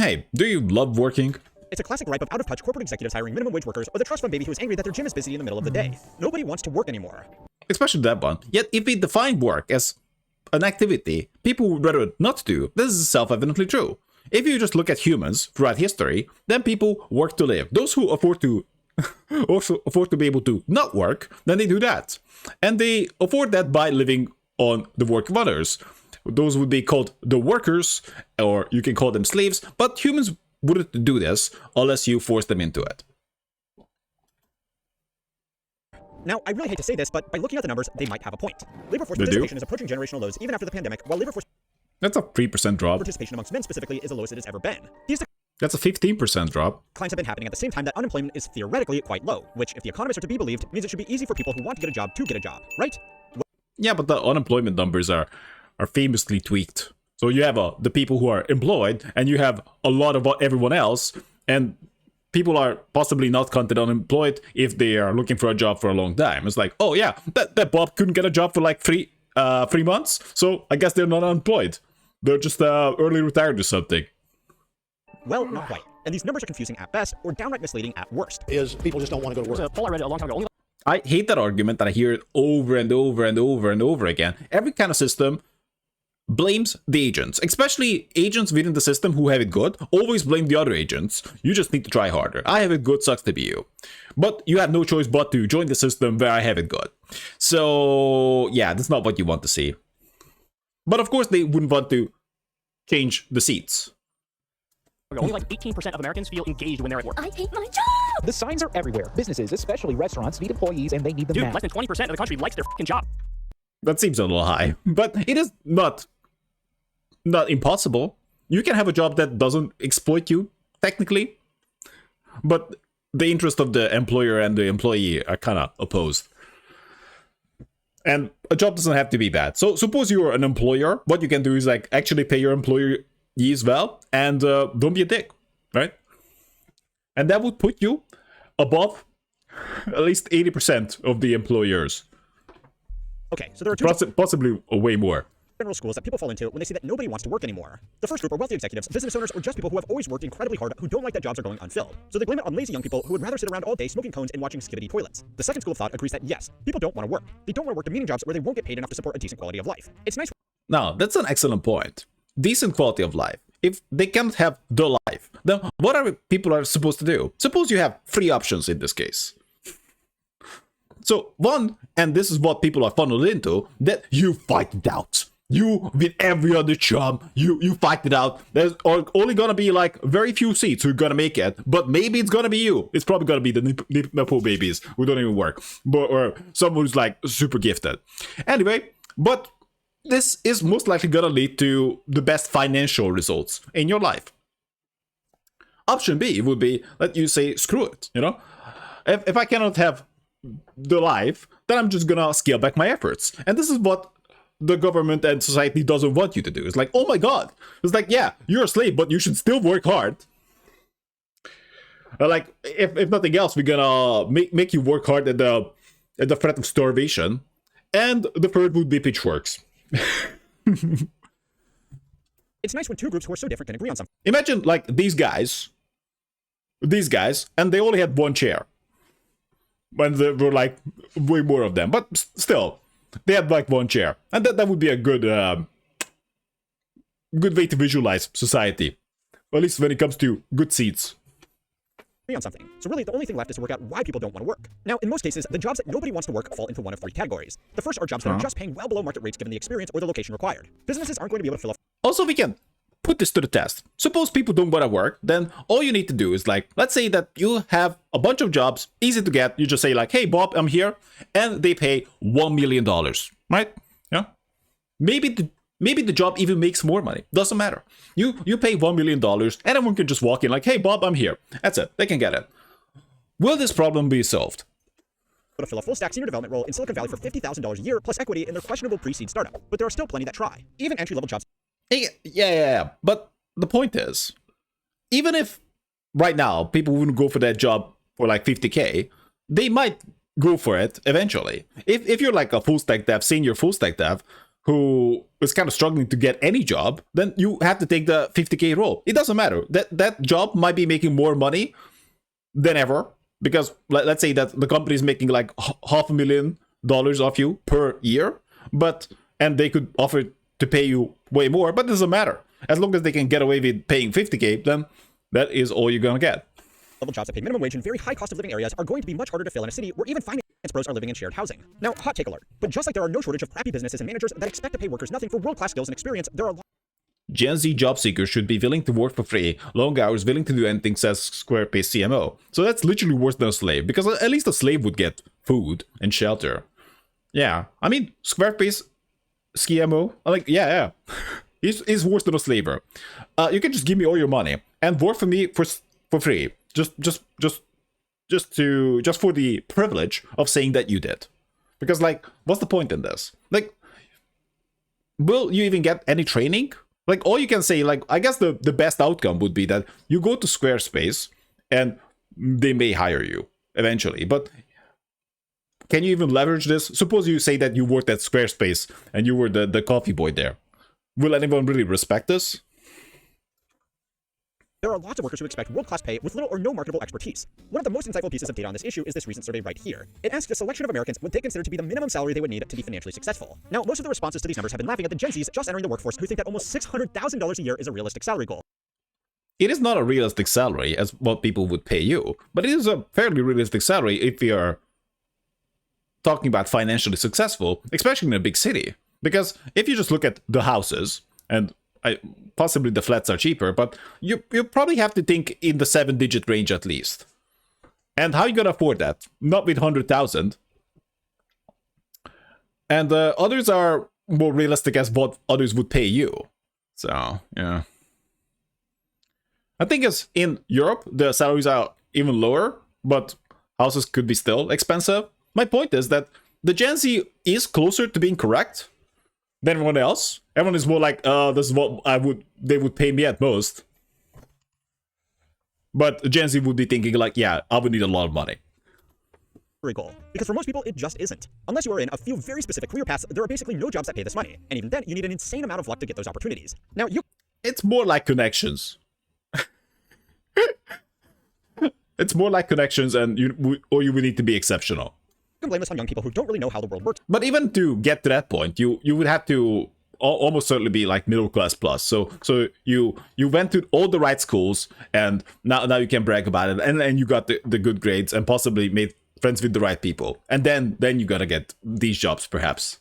Hey, do you love working? It's a classic gripe of out-of-touch corporate executives hiring minimum wage workers or the trust fund baby who is angry that their gym is busy in the middle of the day. Nobody wants to work anymore. Especially that one. Yet if we define work as an activity people would rather not do, this is self-evidently true. If you just look at humans throughout history, then people work to live. Those who afford to also afford to be able to not work, then they do that. And they afford that by living on the work of others. Those would be called the workers, or you can call them slaves, but humans wouldn't do this unless you force them into it. Now, I really hate to say this, but by looking at the numbers, they might have a point. Labor force participation is approaching generational lows even after the pandemic, while labor force That's a 3% drop. participation amongst men specifically is the lowest it has ever been. That's a 15% drop. Declines have been happening at the same time that unemployment is theoretically quite low, which, if the economists are to be believed, means it should be easy for people who want to get a job, right? Yeah, but the unemployment numbers are famously tweaked. So you have the people who are employed, and you have a lot of everyone else, and people are possibly not counted unemployed if they are looking for a job for a long time. It's like, oh yeah, that Bob couldn't get a job for like 3 months, so I guess they're not unemployed. They're just early retired or something. Well, not quite. And these numbers are confusing at best, or downright misleading at worst. Is people just don't want to go to work. There's a poll I read a long time ago. I hate that argument that I hear it over and over and over and over again. Every kind of system blames the agents, especially agents within the system who have it good, always blame the other agents. You just need to try harder. I have it good, sucks to be you. But you have no choice but to join the system where I have it good. So, yeah, that's not what you want to see. But of course, they wouldn't want to change the seats. Only like 18% of Americans feel engaged when they're at work. I hate my job! The signs are everywhere. Businesses, especially restaurants, need employees and they need them Dude, now. less than 20% of the country likes their fucking job. That seems a little high, but it is not impossible. You can have a job that doesn't exploit you, technically, but the interest of the employer and the employee are kind of opposed. And a job doesn't have to be bad. So suppose you're an employer, what you can do is like actually pay your employees well, and don't be a dick, right? And that would put you above at least 80% of the employers. Okay, so there are two Possibly way more. general schools that people fall into when they see that nobody wants to work anymore. The first group are wealthy executives, business owners, or just people who have always worked incredibly hard who don't like that jobs are going unfilled. So they blame it on lazy young people who would rather sit around all day smoking cones and watching skibbity toilets. The second school of thought agrees that yes, people don't want to work. They don't want to work demeaning jobs where they won't get paid enough to support a decent quality of life. It's nice. Now, that's an excellent point. Decent quality of life. If they can't have the life, then what are people are supposed to do? Suppose you have 3 options in this case. So one, and this is what people are funneled into, that you fight it out. You, with every other job, you fight it out. There's only gonna be like very few seats who are gonna make it, but maybe it's gonna be you. It's probably gonna be the Nepo babies who don't even work, or someone who's like super gifted. Anyway, but this is most likely gonna lead to the best financial results in your life. Option B would be that you say, screw it, you know? If I cannot have the life, then I'm just gonna scale back my efforts. And this is what the government and society doesn't want you to do. It's like, oh my god. It's like, yeah, you're a slave, but you should still work hard. Like, if nothing else, we're gonna make you work hard at the threat of starvation. And the third would be pitchforks. It's nice when two groups who are so different can agree on something. Imagine like these guys, and they only had one chair. And there were like way more of them, but still, they had like one chair, and that would be a good way to visualize society, at least when it comes to good seats. On something. So really, the only thing left is to work out why people don't want to work. Now, in most cases, the jobs that nobody wants to work fall into one of 3 categories. The first are jobs that are just paying well below market rates given the experience or the location required. Businesses aren't going to be able to fill up. Also, we can put this to the test. Suppose people don't want to work, then all you need to do is like, let's say that you have a bunch of jobs, easy to get. You just say like, hey Bob, I'm here, and they pay $1 million, right? Yeah. Maybe the job even makes more money. Doesn't matter. You pay $1 million, and everyone can just walk in like, hey Bob, I'm here. That's it. They can get it. Will this problem be solved? To fill a full stack senior development role in Silicon Valley for $50,000 a year plus equity in their questionable pre-seed startup. But there are still plenty that try. Even entry-level jobs. Yeah. But the point is, even if right now people wouldn't go for that job for like 50K, they might go for it eventually. If you're like a full stack dev, senior full stack dev, who is kind of struggling to get any job, then you have to take the 50K role. It doesn't matter. That job might be making more money than ever, because let's say that the company is making like $500,000 off you per year, and they could offer to pay you way more, but it doesn't matter. As long as they can get away with paying 50K, then that is all you're gonna get. Level jobs that pay minimum wage in very high cost of living areas are going to be much harder to fill in a city where even finance pros are living in shared housing. Now, hot take alert. But just like there are no shortage of crappy businesses and managers that expect to pay workers nothing for world-class skills and experience, there are Gen Z job seekers should be willing to work for free, long hours, willing to do anything, says Squarespace CMO. So that's literally worse than a slave, because at least a slave would get food and shelter. Yeah, I mean, Squarespace CMO, yeah. He's worse than a slaver. You can just give me all your money and work for me for free. Just for the privilege of saying that you did. Because, like, what's the point in this? Like, will you even get any training? Like, all you can say, like, I guess the best outcome would be that you go to Squarespace and they may hire you eventually. But can you even leverage this? Suppose you say that you worked at Squarespace and you were the coffee boy there. Will anyone really respect this? There are lots of workers who expect world-class pay with little or no marketable expertise. One of the most insightful pieces of data on this issue is this recent survey right here. It asked a selection of Americans what they consider to be the minimum salary they would need to be financially successful. Now, most of the responses to these numbers have been laughing at the Gen Zs just entering the workforce who think that almost $600,000 a year is a realistic salary goal. It is not a realistic salary as what people would pay you, but it is a fairly realistic salary if we are talking about financially successful, especially in a big city. Because if you just look at the houses, and possibly the flats are cheaper, but you probably have to think in the 7-digit range at least. And how are you gonna afford that? Not with 100,000. And others are more realistic as what others would pay you. So, yeah. I think as in Europe, the salaries are even lower, but houses could be still expensive. My point is that the Gen Z is closer to being correct than everyone else. Everyone is more like, this is what they would pay me at most. But Gen Z would be thinking like, yeah, I would need a lot of money. Goal. Because for most people, it just isn't. Unless you are in a few very specific career paths, there are basically no jobs that pay this money. And even then, you need an insane amount of luck to get those opportunities. Now, It's more like connections. It's more like connections, and you would need to be exceptional. You can blame this on young people who don't really know how the world works. But even to get to that point, you would have to almost certainly be like middle class plus. So you went to all the right schools, and now you can brag about it, and you got the good grades, and possibly made friends with the right people, and then you gotta get these jobs perhaps.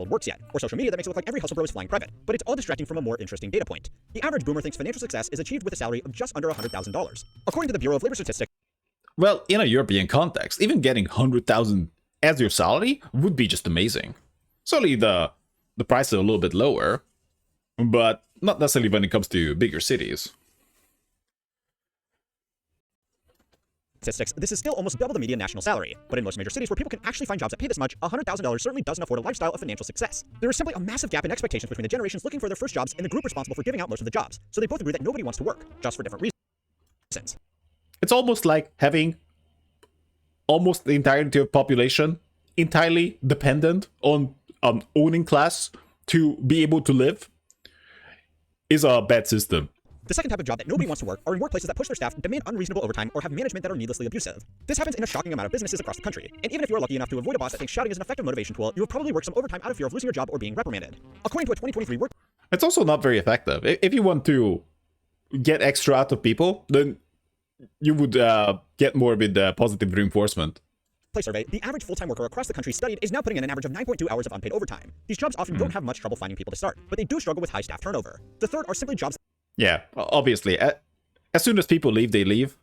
Works yet, or social media that makes it look like every hustle bro is flying private. But it's all distracting from a more interesting data point. The average boomer thinks financial success is achieved with a salary of just under $100,000. According to the Bureau of Labor Statistics, well, in a European context, even getting 100,000 as your salary would be just amazing. Certainly the price is a little bit lower, but not necessarily when it comes to bigger cities. this is still almost double the median national salary. But in most major cities where people can actually find jobs that pay this much, $100,000 certainly doesn't afford a lifestyle of financial success. There is simply a massive gap in expectations between the generations looking for their first jobs and the group responsible for giving out most of the jobs. So they both agree that nobody wants to work, just for different reasons. It's almost like having almost the entirety of population entirely dependent on owning class to be able to live is a bad system. The second type of job that nobody wants to work are in workplaces that push their staff, demand unreasonable overtime, or have management that are needlessly abusive. This happens in a shocking amount of businesses across the country. And even if you're lucky enough to avoid a boss that thinks shouting is an effective motivation tool, you have probably worked some overtime out of fear of losing your job or being reprimanded. According to a 2023 work... It's also not very effective. If you want to get extra out of people, then you would get more with positive reinforcement. Survey, the average full-time worker across the country studied is now putting in an average of 9.2 hours of unpaid overtime. These jobs often don't have much trouble finding people to start, but they do struggle with high staff turnover. The third are simply jobs... Yeah, obviously. As soon as people leave, they leave.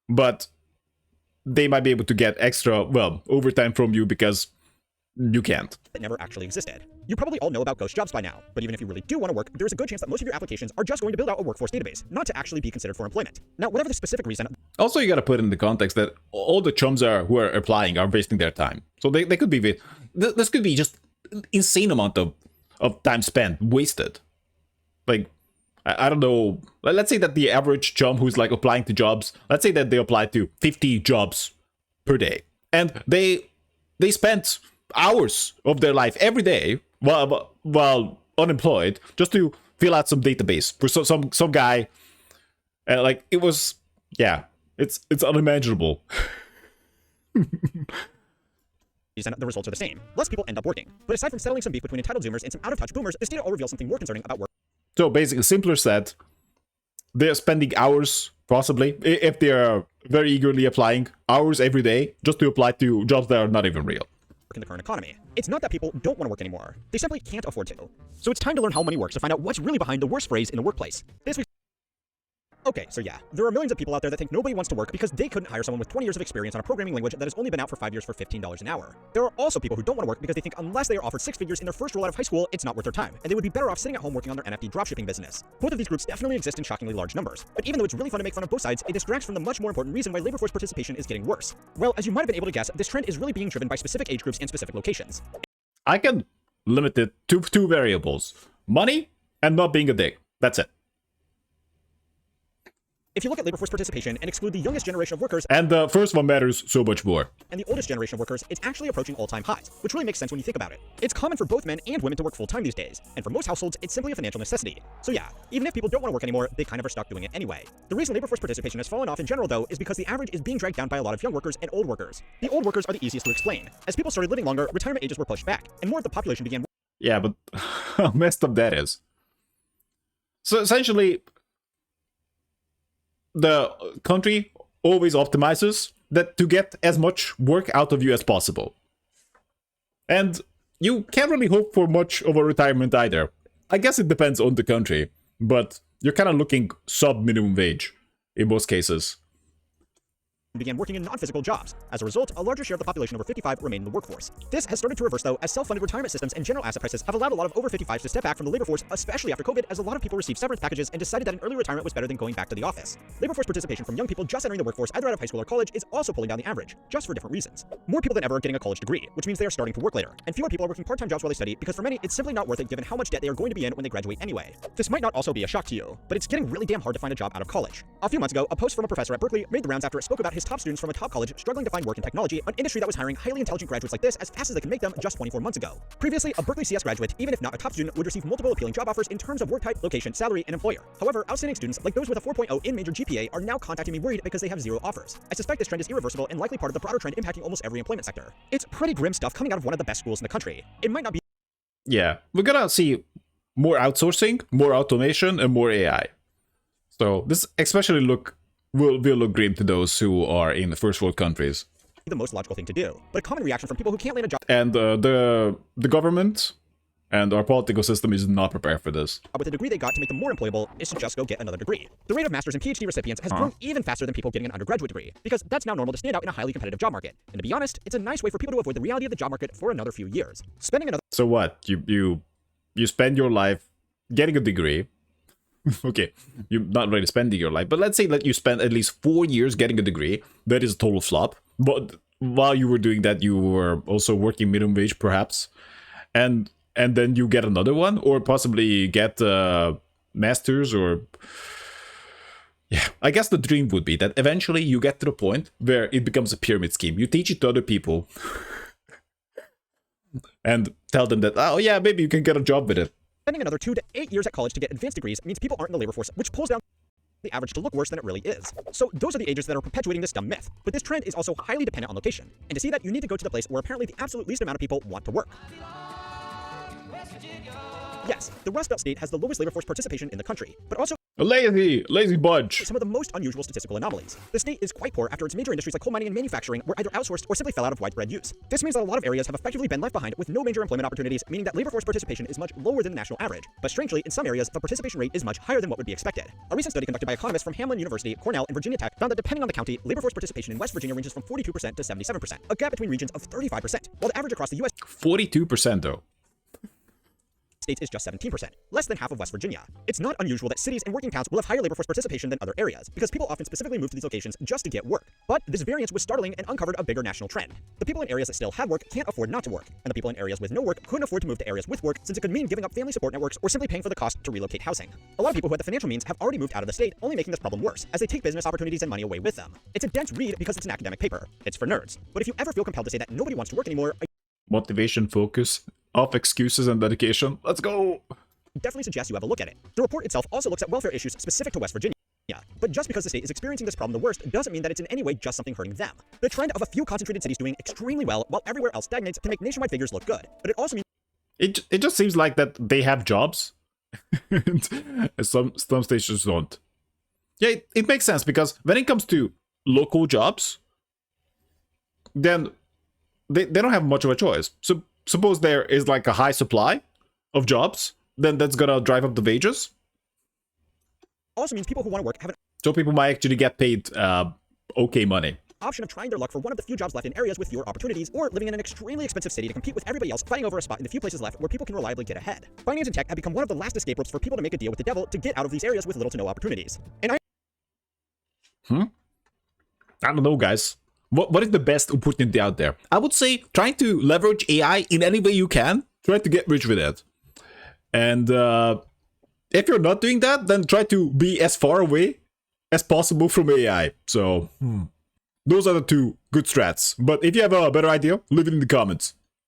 But they might be able to get extra, overtime from you because you can't. That never actually existed. You probably all know about ghost jobs by now, but even if you really do want to work, there is a good chance that most of your applications are just going to build out a workforce database, not to actually be considered for employment. Now, whatever the specific reason... Also, you gotta put in the context that all the chums who are applying are wasting their time. So they could be... This could be just an insane amount of time spent, wasted. Like, I don't know. Let's say that the average chum who's like applying to jobs, let's say that they apply to 50 jobs per day. And they spent hours of their life every day while unemployed, just to fill out some database for some guy. Like, it was, yeah, it's unimaginable. And the results are the same. Less people end up working. But aside from settling some beef between entitled Zoomers and some out-of-touch boomers, this data all reveals something more concerning about work. So basically, simpler said, they're spending hours, possibly, if they're very eagerly applying, hours every day just to apply to jobs that are not even real. In the current economy. It's not that people don't want to work anymore. They simply can't afford to. So it's time to learn how money works to find out what's really behind the worst phrase in the workplace. This week's Okay, so yeah, there are millions of people out there that think nobody wants to work because they couldn't hire someone with 20 years of experience on a programming language that has only been out for 5 years for $15 an hour. There are also people who don't want to work because they think unless they are offered 6 figures in their first roll out of high school, it's not worth their time, and they would be better off sitting at home working on their NFT dropshipping business. Both of these groups definitely exist in shockingly large numbers, but even though it's really fun to make fun of both sides, it distracts from the much more important reason why labor force participation is getting worse. Well, as you might have been able to guess, this trend is really being driven by specific age groups and specific locations. I can limit it to 2 variables: money and not being a dick. That's it. If you look at labor force participation and exclude the youngest generation of workers, And the first one matters so much more. and the oldest generation of workers, it's actually approaching all-time highs, which really makes sense when you think about it. It's common for both men and women to work full-time these days, and for most households, it's simply a financial necessity. So yeah, even if people don't want to work anymore, they kind of are stuck doing it anyway. The reason labor force participation has fallen off in general, though, is because the average is being dragged down by a lot of young workers and old workers. The old workers are the easiest to explain. As people started living longer, retirement ages were pushed back, and more of the population began Yeah, but how messed up that is. So essentially, the country always optimizes that to get as much work out of you as possible. And you can't really hope for much of a retirement either. I guess it depends on the country, but you're kind of looking sub-minimum wage in most cases. began working in non-physical jobs. As a result, a larger share of the population over 55 remained in the workforce. This has started to reverse, though, as self-funded retirement systems and general asset prices have allowed a lot of over 55s to step back from the labor force, especially after COVID, as a lot of people received severance packages and decided that an early retirement was better than going back to the office. Labor force participation from young people just entering the workforce either out of high school or college is also pulling down the average, just for different reasons. More people than ever are getting a college degree, which means they are starting to work later, and fewer people are working part-time jobs while they study because for many, it's simply not worth it given how much debt they are going to be in when they graduate anyway. This might not also be a shock to you, but it's getting really damn hard to find a job out of college. A few months ago, a post from a professor at Berkeley made the rounds after it spoke about his top students from a top college struggling to find work in technology, an industry that was hiring highly intelligent graduates like this as fast as they could make them just 24 months ago. Previously, a Berkeley CS graduate, even if not a top student, would receive multiple appealing job offers in terms of work type, location, salary, and employer. However, outstanding students, like those with a 4.0 in major GPA, are now contacting me worried because they have zero offers. I suspect this trend is irreversible and likely part of the broader trend impacting almost every employment sector. It's pretty grim stuff coming out of one of the best schools in the country. It might not be. Yeah, we're gonna see more outsourcing, more automation, and more AI. So this especially will look grim to those who are in the first world countries. The most logical thing to do, but a common reaction from people who can't land a job And the government and our political system is not prepared for this. with the degree they got to make them more employable is to just go get another degree. The rate of master's and PhD recipients has grown even faster than people getting an undergraduate degree, because that's now normal to stand out in a highly competitive job market. And to be honest, it's a nice way for people to avoid the reality of the job market for another few years. Spending another So what? You spend your life getting a degree. Okay, you're not really spending your life, but let's say that you spend at least 4 years getting a degree. That is a total flop. But while you were doing that, you were also working minimum wage, perhaps, and then you get another one, or possibly get a master's, or yeah. I guess the dream would be that eventually you get to the point where it becomes a pyramid scheme. You teach it to other people and tell them that, oh yeah, maybe you can get a job with it. Spending another 2 to 8 years at college to get advanced degrees means people aren't in the labor force, which pulls down the average to look worse than it really is. So those are the ages that are perpetuating this dumb myth. But this trend is also highly dependent on location. And to see that, you need to go to the place where apparently the absolute least amount of people want to work. Yes, the Rust Belt state has the lowest labor force participation in the country, but also A lazy bunch. some of the most unusual statistical anomalies. The state is quite poor after its major industries like coal mining and manufacturing were either outsourced or simply fell out of widespread use. This means that a lot of areas have effectively been left behind with no major employment opportunities, meaning that labor force participation is much lower than the national average. But strangely, in some areas, the participation rate is much higher than what would be expected. A recent study conducted by economists from Hamline University, Cornell, and Virginia Tech found that depending on the county, labor force participation in West Virginia ranges from 42% to 77%, a gap between regions of 35%, while the average across the U.S. 42% though. States is just 17%, less than half of West Virginia. It's not unusual that cities and working towns will have higher labor force participation than other areas, because people often specifically move to these locations just to get work. But this variance was startling and uncovered a bigger national trend. The people in areas that still had work can't afford not to work, and the people in areas with no work couldn't afford to move to areas with work, since it could mean giving up family support networks or simply paying for the cost to relocate housing. A lot of people who had the financial means have already moved out of the state, only making this problem worse, as they take business opportunities and money away with them. It's a dense read because it's an academic paper. It's for nerds. But if you ever feel compelled to say that nobody wants to work anymore, Motivation focus of excuses and dedication. Let's go. definitely suggest you have a look at it. The report itself also looks at welfare issues specific to West Virginia. But just because the state is experiencing this problem the worst doesn't mean that it's in any way just something hurting them. The trend of a few concentrated cities doing extremely well while everywhere else stagnates can make nationwide figures look good. But it also means It just seems like that they have jobs. And some stations don't. Yeah, it makes sense because when it comes to local jobs, then they don't have much of a choice. So suppose there is like a high supply of jobs, then that's gonna drive up the wages. also means people who want to work have an So people might actually get paid okay money. option of trying their luck for one of the few jobs left in areas with fewer opportunities, or living in an extremely expensive city to compete with everybody else, fighting over a spot in the few places left where people can reliably get ahead. Finance and tech have become one of the last escape routes for people to make a deal with the devil to get out of these areas with little to no opportunities. And I don't know, guys. What is the best opportunity out there? I would say trying to leverage AI in any way you can. Try to get rich with it. And if you're not doing that, then try to be as far away as possible from AI. So those are the two good strats. But if you have a better idea, leave it in the comments.